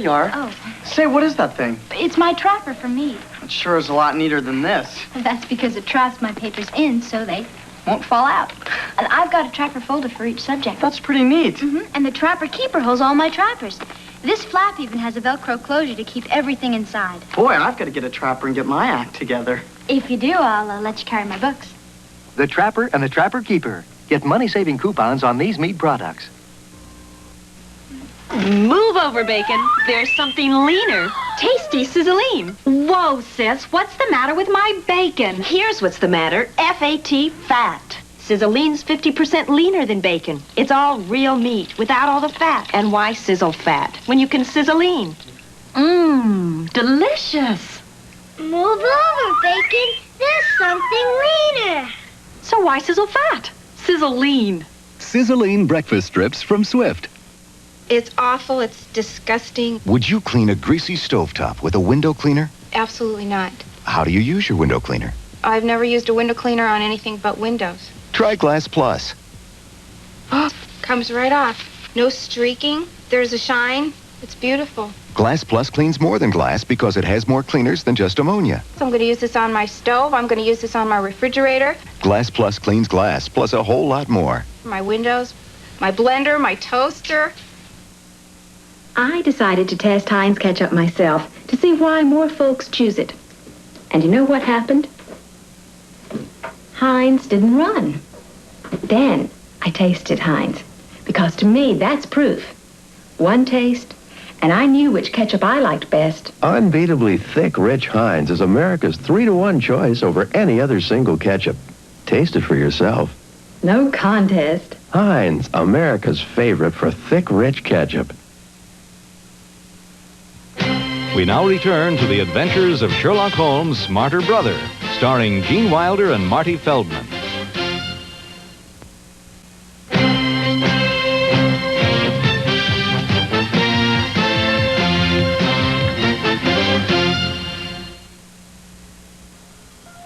you are. Oh. Say, what is that thing? It's my trapper for me. It sure is a lot neater than this. That's because it traps my papers in so they won't fall out. And I've got a trapper folder for each subject. That's pretty neat. And the trapper keeper holds all my trappers. This flap even has a Velcro closure to keep everything inside. Boy, I've got to get a trapper and get my act together. If you do, I'll let you carry my books. The Trapper and the Trapper Keeper. Get money-saving coupons on these meat products. Move over, Bacon. There's something leaner. Tasty sizzling. Whoa, sis, what's the matter with my bacon? Here's what's the matter. F-A-T, fat. Sizzline's 50% leaner than bacon. It's all real meat without all the fat. And why sizzle fat when you can sizzline? Mmm, delicious. Move over, Bacon. There's something leaner. So why sizzle fat? Sizzle lean. Sizzling breakfast strips from Swift. It's awful. It's disgusting. Would you clean a greasy stovetop with a window cleaner? Absolutely not. How do you use your window cleaner? I've never used a window cleaner on anything but windows. Try Glass Plus. Comes right off. No streaking. There's a shine. It's beautiful. Glass Plus cleans more than glass because it has more cleaners than just ammonia. So I'm going to use this on my stove. I'm going to use this on my refrigerator. Glass Plus cleans glass, plus a whole lot more. My windows, my blender, my toaster. I decided to test Heinz ketchup myself to see why more folks choose it. And you know what happened? Heinz didn't run. Then I tasted Heinz, because to me that's proof. One taste, and I knew which ketchup I liked best. Unbeatably thick, rich Heinz is America's 3-to-1 choice over any other single ketchup. Taste it for yourself. No contest. Heinz, America's favorite for thick, rich ketchup. We now return to the adventures of Sherlock Holmes' smarter brother, starring Gene Wilder and Marty Feldman.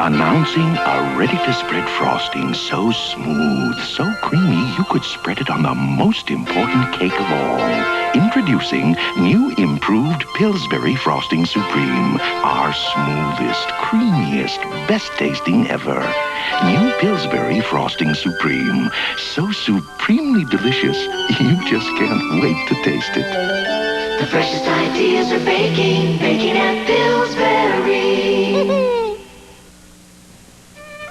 Announcing a ready-to-spread frosting so smooth, so creamy, you could spread it on the most important cake of all. Introducing new improved Pillsbury Frosting Supreme, our smoothest, creamiest, best-tasting ever. New Pillsbury Frosting Supreme, so supremely delicious, you just can't wait to taste it. The freshest ideas are baking at Pillsbury.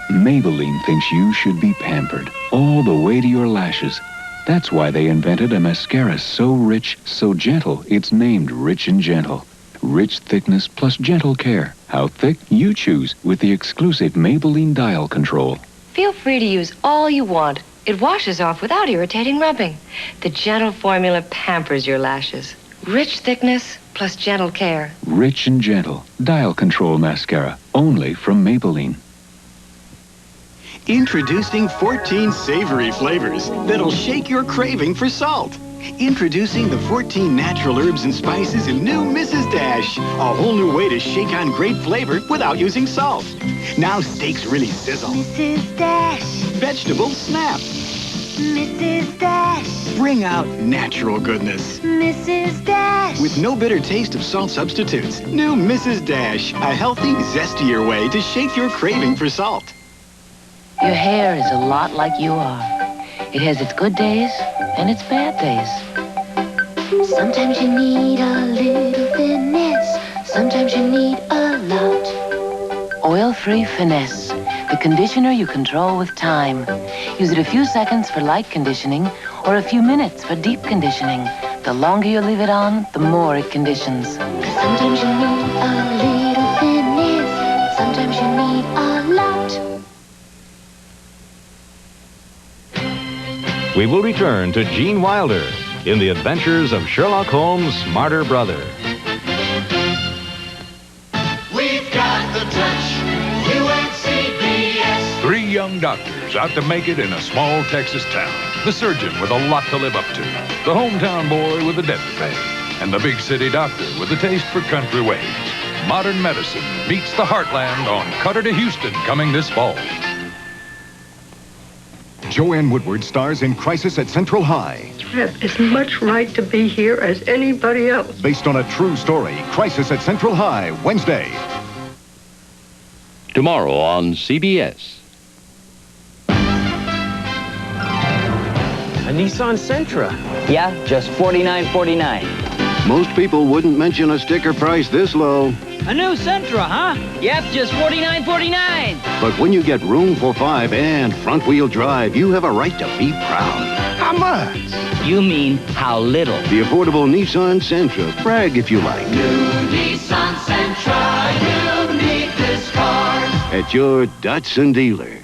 Maybelline thinks you should be pampered all the way to your lashes. That's why they invented a mascara so rich, so gentle, it's named Rich and Gentle. Rich thickness plus gentle care. How thick? You choose with the exclusive Maybelline Dial Control. Feel free to use all you want. It washes off without irritating rubbing. The gentle formula pampers your lashes. Rich thickness plus gentle care. Rich and Gentle Dial Control Mascara, only from Maybelline. Introducing 14 savory flavors that'll shake your craving for salt. Introducing the 14 natural herbs and spices in new Mrs. Dash. A whole new way to shake on great flavor without using salt. Now steaks really sizzle. Mrs. Dash. Vegetables snap. Mrs. Dash. Bring out natural goodness. Mrs. Dash. With no bitter taste of salt substitutes. New Mrs. Dash. A healthy, zestier way to shake your craving for salt. Your hair is a lot like you are. It has its good days and its bad days. Sometimes you need a little finesse. Sometimes you need a lot. Oil-free finesse. The conditioner you control with time. Use it a few seconds for light conditioning or a few minutes for deep conditioning. The longer you leave it on, the more it conditions. Sometimes you need a little finesse. Sometimes you need a lot. We will return to Gene Wilder in the adventures of Sherlock Holmes' smarter brother. We've got the touch. UNCBS. 3 young doctors out to make it in a small Texas town. The surgeon with a lot to live up to. The hometown boy with a debt to pay. And the big city doctor with a taste for country ways. Modern medicine meets the heartland on Cutter to Houston coming this fall. Joanne Woodward stars in Crisis at Central High. I have as much right to be here as anybody else. Based on a true story, Crisis at Central High, Wednesday. Tomorrow on CBS. A Nissan Sentra. Yeah, just $49.49. Most people wouldn't mention a sticker price this low. A new Sentra, huh? Yep, just $49.49. But when you get room for 5 and front-wheel drive, you have a right to be proud. How much? You mean how little? The affordable Nissan Sentra. Brag if you like. New Nissan Sentra, you need this car. At your Datsun dealer.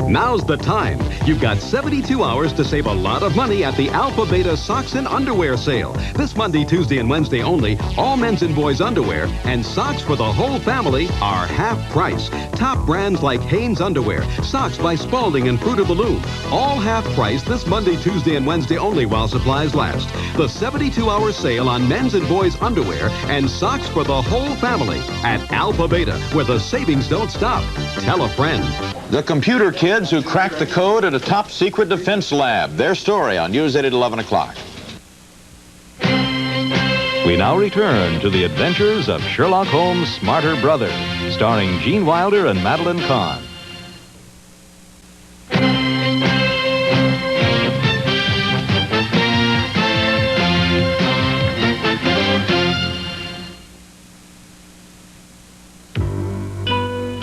Now's the time. You've got 72 hours to save a lot of money at the Alpha Beta Socks and Underwear sale. This Monday, Tuesday, and Wednesday only, all men's and boys' underwear and socks for the whole family are half price. Top brands like Hanes Underwear, socks by Spalding and Fruit of the Loom, all half price this Monday, Tuesday, and Wednesday only while supplies last. The 72-hour sale on men's and boys' underwear and socks for the whole family at Alpha Beta, where the savings don't stop. Tell a friend. The computer kids who cracked the code at a top-secret defense lab. Their story on News 8 at 11 o'clock. We now return to the adventures of Sherlock Holmes' smarter brother, starring Gene Wilder and Madeline Kahn.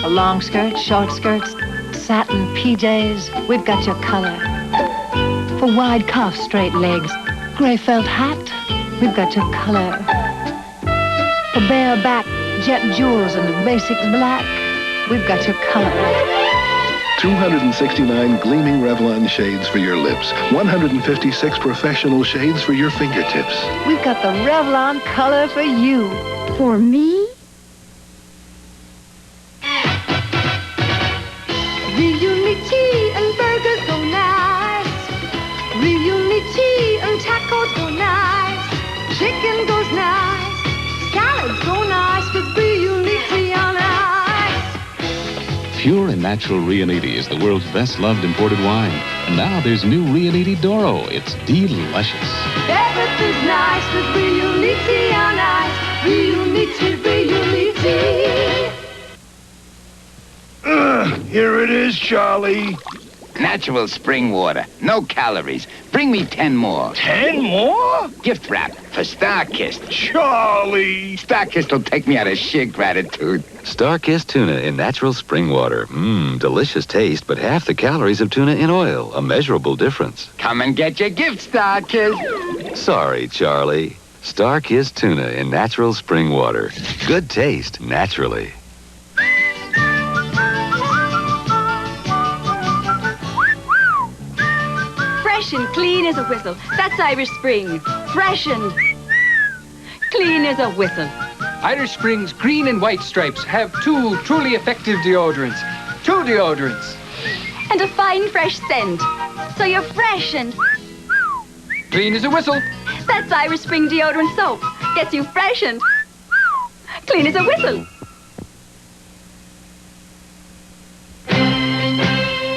Long skirts, short skirts, satin PJs, we've got your color. For wide cuffs, straight legs, gray felt hat, we've got your color. For bareback, jet jewels and basic black, we've got your color. 269 gleaming Revlon shades for your lips. 156 professional shades for your fingertips. We've got the Revlon color for you. For me? Reunion tea and burgers go nice. Reunion tea and tacos go nice. Chicken goes nice. Salads go nice with Reunion tea on ice. Pure and natural Riunite is the world's best-loved imported wine. And now there's new Riunite Doro. It's delicious. Everything's nice with Reunion tea on ice. Reunion tea, Reunion tea. Here it is, Charlie. Natural spring water. No calories. Bring me 10 more. 10 more? Gift wrap for Starkist. Charlie! Starkist will take me out of sheer gratitude. Starkist tuna in natural spring water. Delicious taste, but half the calories of tuna in oil. A measurable difference. Come and get your gift, Starkist. Sorry, Charlie. Starkist tuna in natural spring water. Good taste, naturally. Fresh and clean as a whistle. That's Irish Spring. Fresh and clean as a whistle. Irish Spring's green and white stripes have 2 truly effective deodorants. 2 deodorants. And a fine fresh scent. So you're fresh and clean as a whistle. That's Irish Spring deodorant soap. Gets you fresh and clean as a whistle.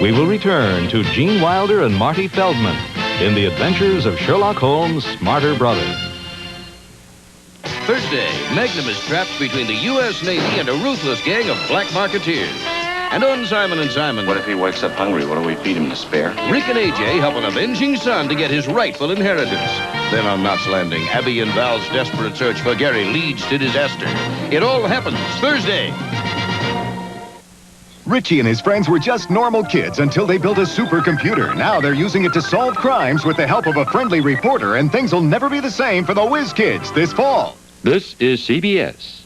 We will return to Gene Wilder and Marty Feldman in the adventures of Sherlock Holmes' smarter brother. Thursday, Magnum is trapped between the U.S. Navy and a ruthless gang of black marketeers. And on Simon & Simon... What if he wakes up hungry? What do we feed him, to spare? Rick and A.J. help an avenging son to get his rightful inheritance. Then on Knots Landing, Abby and Val's desperate search for Gary leads to disaster. It all happens Thursday. Richie and his friends were just normal kids until they built a supercomputer. Now they're using it to solve crimes with the help of a friendly reporter, and things will never be the same for the Whiz Kids this fall. This is CBS.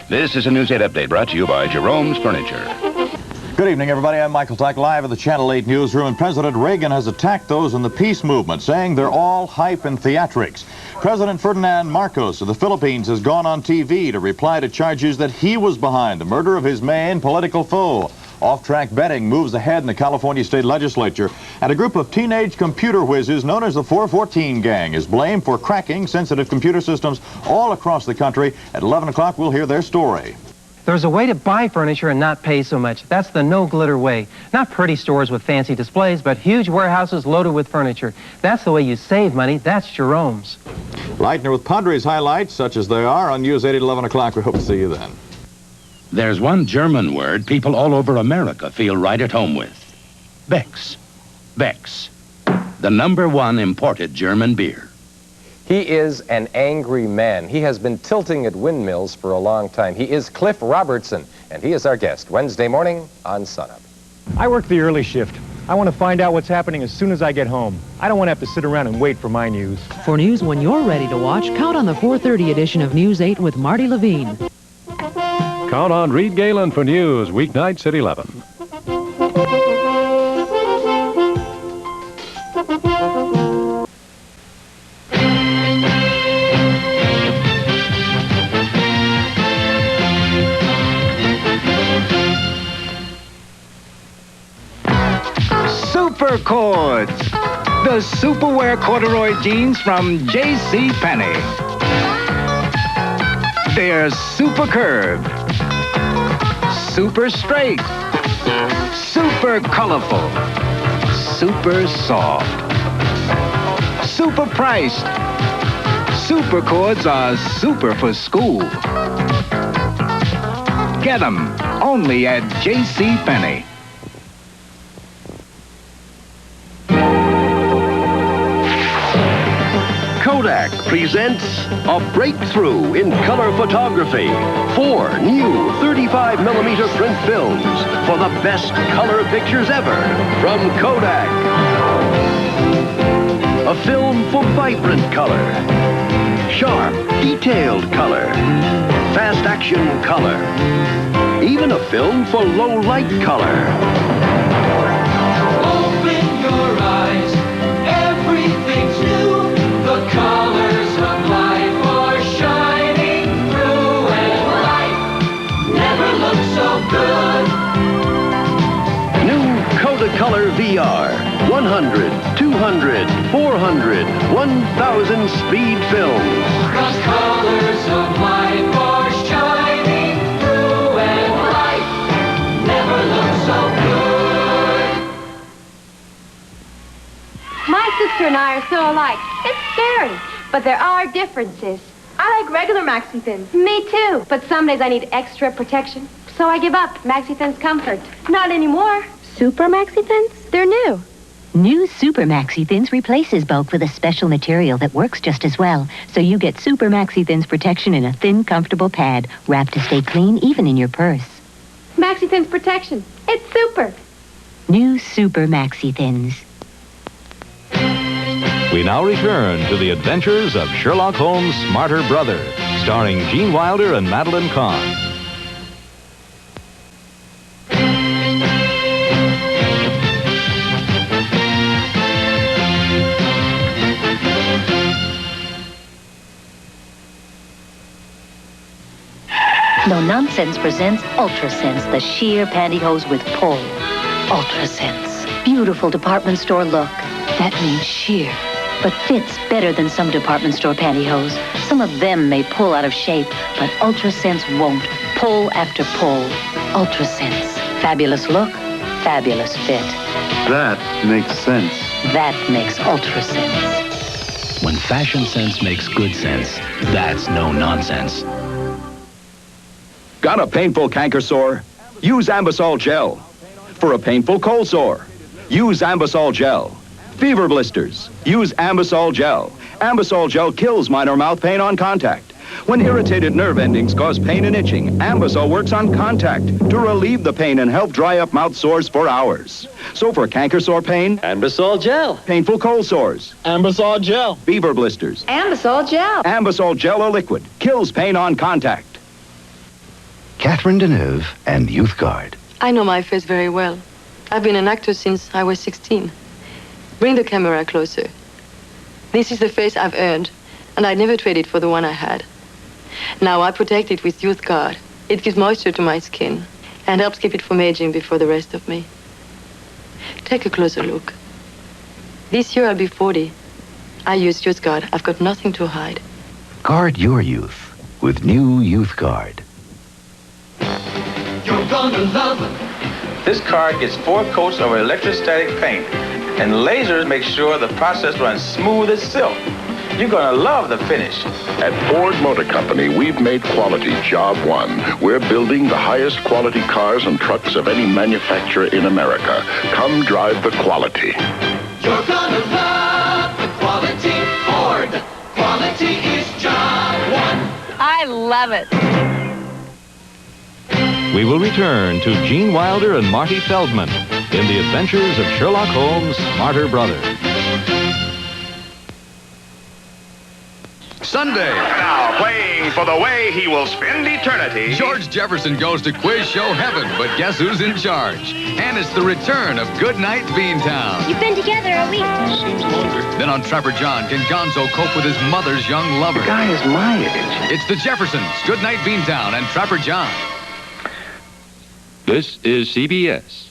This is a News 8 update brought to you by Jerome's Furniture. Good evening, everybody. I'm Michael Tuck, live at the Channel 8 newsroom, and President Reagan has attacked those in the peace movement, saying they're all hype and theatrics. President Ferdinand Marcos of the Philippines has gone on TV to reply to charges that he was behind the murder of his main political foe. Off-track betting moves ahead in the California State Legislature, and a group of teenage computer whizzes known as the 414 Gang is blamed for cracking sensitive computer systems all across the country. At 11 o'clock, we'll hear their story. There's a way to buy furniture and not pay so much. That's the no-glitter way. Not pretty stores with fancy displays, but huge warehouses loaded with furniture. That's the way you save money. That's Jerome's. Leitner with Padres highlights, such as they are, on News 8 at 11 o'clock. We hope to see you then. There's one German word people all over America feel right at home with. Beck's. Beck's. The #1 imported German beer. He is an angry man. He has been tilting at windmills for a long time. He is Cliff Robertson, and he is our guest Wednesday morning on Sunup. I work the early shift. I want to find out what's happening as soon as I get home. I don't want to have to sit around and wait for my news. For news when you're ready to watch, count on the 4:30 edition of News 8 with Marty Levine. Count on Reed Galen for news, weeknights at 11. Super Cords, the Superwear corduroy jeans from J.C. Penney. They're super curved, super straight, super colorful, super soft, super priced. Super Cords are super for school. Get them only at J.C. Penney. Kodak presents a breakthrough in color photography. 4 new 35mm print films for the best color pictures ever from Kodak. A film for vibrant color, sharp, detailed color, fast action color, even a film for low light color. Open your eyes, everything's new. The colors of life are shining through, and life never looks so good. New Kodacolor VR, 100, 200, 400, 1,000 speed films. The colors of life are shining through, and life never looks so good. My sister and I are so alike. It's scary, but there are differences. I like regular Maxi Thins. Me too, but some days I need extra protection. So I give up Maxi Thins comfort. Not anymore. Super Maxi Thins? They're new. New Super Maxi Thins replaces bulk with a special material that works just as well. So you get Super Maxi Thins protection in a thin, comfortable pad, wrapped to stay clean even in your purse. Maxi Thins protection. It's super. New Super Maxi Thins. We now return to the adventures of Sherlock Holmes' smarter brother, starring Gene Wilder and Madeline Kahn. No Nonsense presents Ultra Sense, the sheer pantyhose with pull. Ultra Sense. Beautiful department store look. That means sheer. But fits better than some department store pantyhose. Some of them may pull out of shape, but Ultra Sense won't. Pull after pull. Ultra Sense. Fabulous look, fabulous fit. That makes sense. That makes Ultra Sense. When fashion sense makes good sense, that's no nonsense. Got a painful canker sore? Use Ambisol Gel. For a painful cold sore, use Ambisol Gel. Fever blisters, use Ambisol Gel. Ambisol Gel kills minor mouth pain on contact. When irritated nerve endings cause pain and itching, Ambisol works on contact to relieve the pain and help dry up mouth sores for hours. So for canker sore pain, Ambisol Gel. Painful cold sores, Ambisol Gel. Fever blisters, Ambisol Gel. Ambisol Gel or liquid kills pain on contact. Catherine Deneuve and Youth Guard. I know my face very well. I've been an actor since I was 16. Bring the camera closer. This is the face I've earned, and I never traded for the one I had. Now I protect it with Youth Guard. It gives moisture to my skin and helps keep it from aging before the rest of me. Take a closer look. This year I'll be 40. I use Youth Guard. I've got nothing to hide. Guard your youth with new Youth Guard. You're gonna love them. This car gets 4 coats of electrostatic paint, and lasers make sure the process runs smooth as silk. You're gonna love the finish. At Ford Motor Company, we've made quality job one. We're building the highest quality cars and trucks of any manufacturer in America. Come drive the quality. You're gonna love the quality Ford. Quality is job one. I love it. We will return to Gene Wilder and Marty Feldman in The Adventures of Sherlock Holmes' Smarter Brother. Sunday. Now playing for the way he will spend eternity. George Jefferson goes to quiz show heaven, but guess who's in charge? And it's the return of Goodnight Beantown. You've been together a week. Seems longer. Then on Trapper John, can Gonzo cope with his mother's young lover? The guy is my age. It's the Jeffersons, Goodnight Beantown, and Trapper John. This is CBS.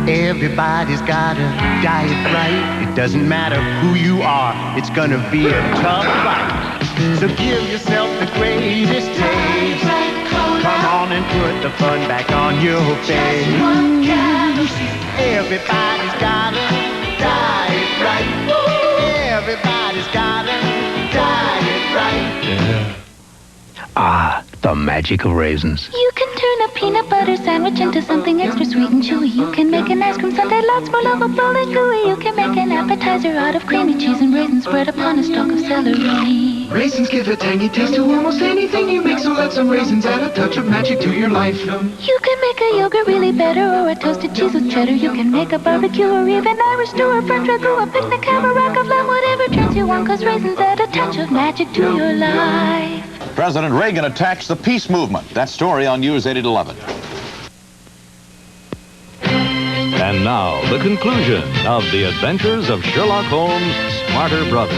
Everybody's gotta diet right. It doesn't matter who you are, it's gonna be a tough fight. So give yourself the greatest taste. Come on and put the fun back on your face. Everybody's gotta diet right. Everybody's gotta diet right. Ah, the magic of raisins. You can turn a peanut butter sandwich into something extra sweet and chewy. You can make an ice cream sundae lots more lovable and gooey. You can make an appetizer out of creamy cheese and raisins spread upon a stalk of celery. Raisins give a tangy taste to almost anything you make, so let some raisins add a touch of magic to your life. You can make a yogurt really better or a toasted cheese with cheddar. You can make a barbecue or even Irish stew or French ragout, a picnic, have a rack of lamb, whatever turns you on, cause raisins add a touch of magic to your life. President Reagan attacks the peace movement. That story on News 8 at 11. And now, the conclusion of The Adventures of Sherlock Holmes' Smarter Brother.